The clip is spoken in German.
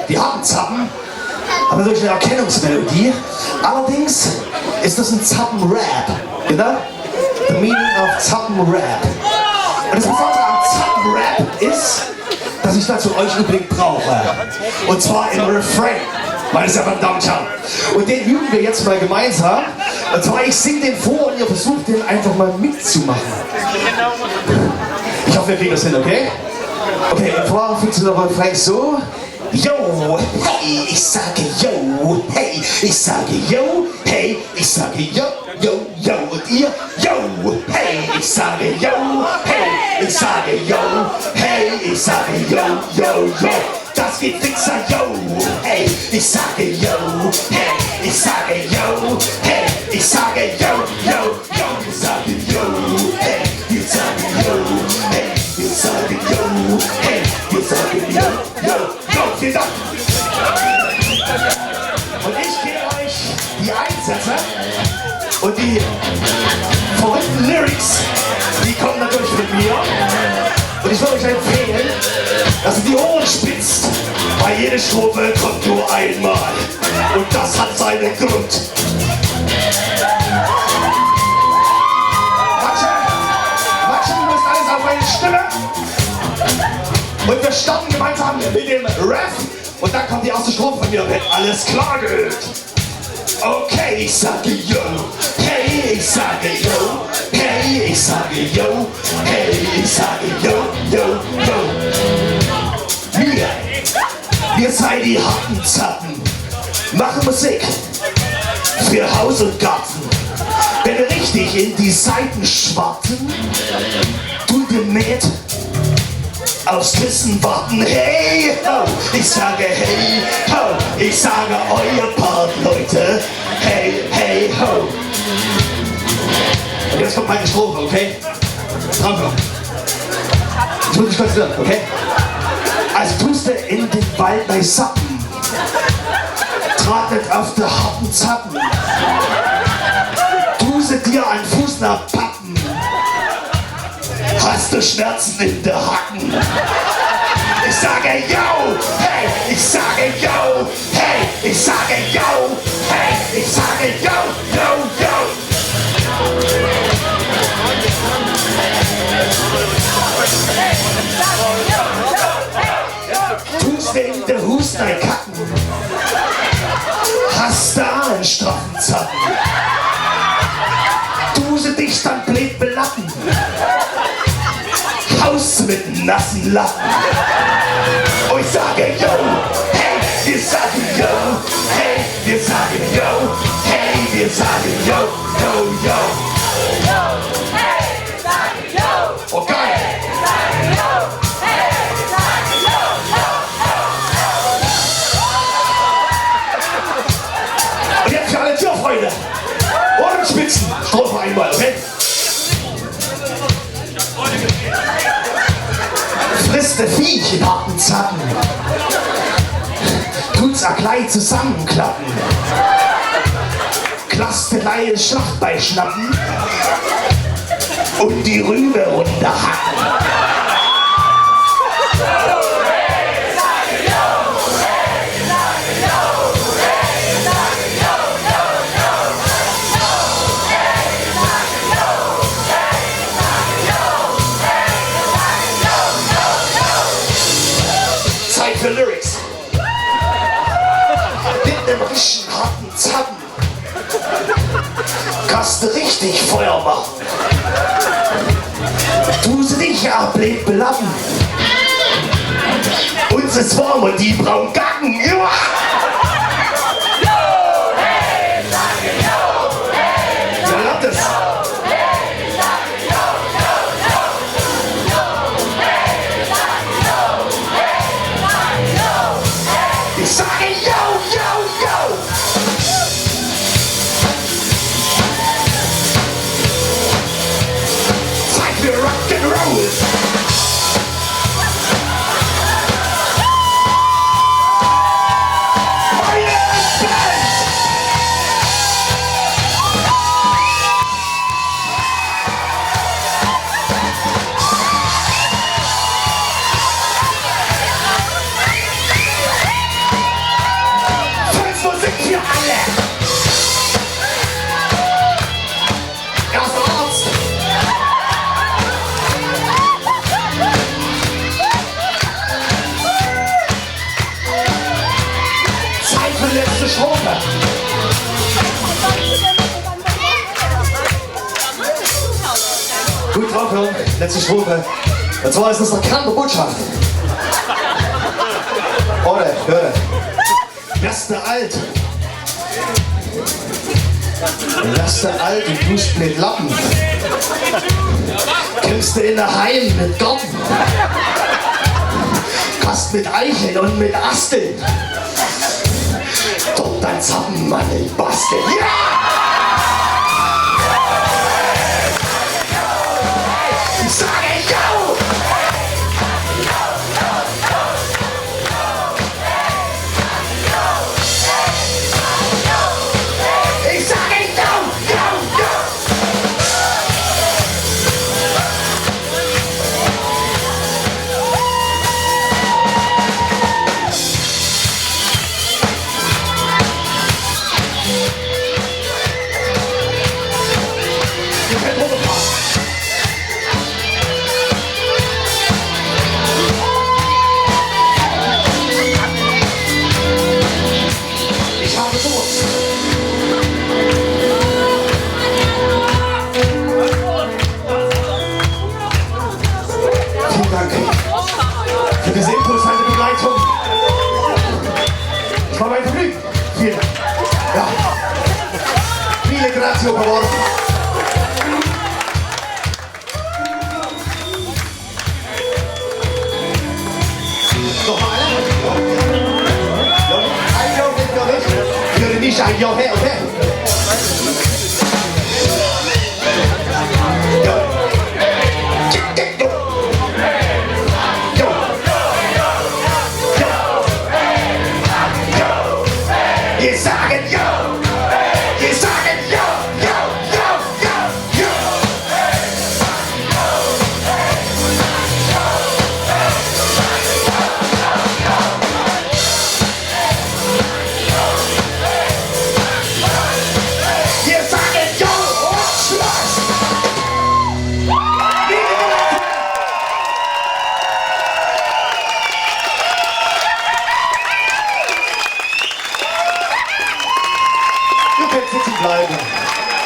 die harten Zappen, haben durch eine Erkennungsmelodie. Allerdings ist das ein Zappn Rap, genau? The meaning of Zappn Rap. Und das Besondere am Zappn Rap ist, dass ich dazu euch unbedingt brauche. Und zwar im Refrain, meine sehr verehrten Damen und Herren. Und den üben wir jetzt mal gemeinsam. Und zwar, ich singe den vor und ihr versucht den einfach mal mitzumachen. Ich hoffe, wir kriegen das hin, okay? Okay, und zwar funktioniert der Refrain so. Yo, hey, ich sage yo, hey, ich sage yo, hey, ich sage yo, yo, yo. Und ihr, yo, hey, ich sage yo, hey, ich sage yo, hey, ich sage yo, yo, yo. Das geht fixer, yo, hey, ich sage yo, hey, ich sage yo, hey, ich sage yo, yo, yo. Ich sage yo, hey, ich sage yo, hey, ich sage yo, hey, ich sage yo, yo. Vielen Dank. Und ich gebe euch die Einsätze und die verrückten Lyrics, die kommen natürlich mit mir. Und ich würde euch empfehlen, dass ihr die Ohren spitzt, weil jede Strophe kommt nur einmal. Und das hat seinen Grund. Matschen müsst alles auf meine Stimme. Und wir starten gemeinsam mit dem Rap. Und dann kommt die erste Strophe von mir, wenn alles klar geht. Okay, ich sage yo, hey, ich sage yo, hey, ich sage yo, hey, ich sage yo, yo, yo. Wir seid die harten Zappen, machen Musik für Haus und Garten. Wenn wir richtig in die Seiten schwarten, tut ihr mit aufs Kissen warten, hey, ho, ich sage hey, ho, ich sage euer Part, Leute, hey, hey, ho. Und jetzt kommt meine Strophe, okay? Dran. Ich muss mich konzentrieren, okay? Also tust du in den Wald bei Zappn, tratet auf der harten Zappen, tuse dir einen Fuß nach Pappen. Hast du Schmerzen in der Hacken? Ich sage yo, hey, ich sage yo, hey, ich sage yo, hey, ich sage yo, yo, yo. Tust du in der Husten kacken? Hast da einen straffen Zappen? Tuse dich dann blöd belappen? Haus mit nassen Lappen. Und ich sage yo, hey, wir sagen yo, hey, wir sagen yo, hey, wir sagen yo, yo, yo. Hey, wir sagen yo. Okay. Hey, wir sagen yo, hey, wir sagen yo, yo, yo. Und jetzt für alle Türfreunde. Ohrenspitzen. Strophe einmal, okay? Frisst der Viech in harten Zappen, tut's a Kleid zusammenklappen, Klaste Leie Schlachtbein schnappen und die Rübe runterhacken. Für Lyrics. Mit nem richtig harten Zappen kannst du richtig Feuer machen. Tu sie dich ablehnt belappen. Uns ist warm und die braunen Gacken. Ja. für die letzte Strophe. Gut drauf, Honk. Letzte Strophe. Und zwar ist das der Kern der Botschaft. Oder, hör. Lass der alt. Lass der alt und tust mit Lappen. Kommst du in der Heim mit Garten. Kast mit Eicheln und mit Asteln. Dort dein Zappn, Mann, ich bastel. Ja! Ich sage yo! Ich sage yo, yo, yo! Ich habe Durst. Vielen Dank für diese impulsante Begleitung. Es war mein Vergnügen. Vielen Dank. Ja. Viele Grazie geworden. Nochmal alle? Ein Jahr geht noch nicht. Ich würde nicht ein Jahr her, okay?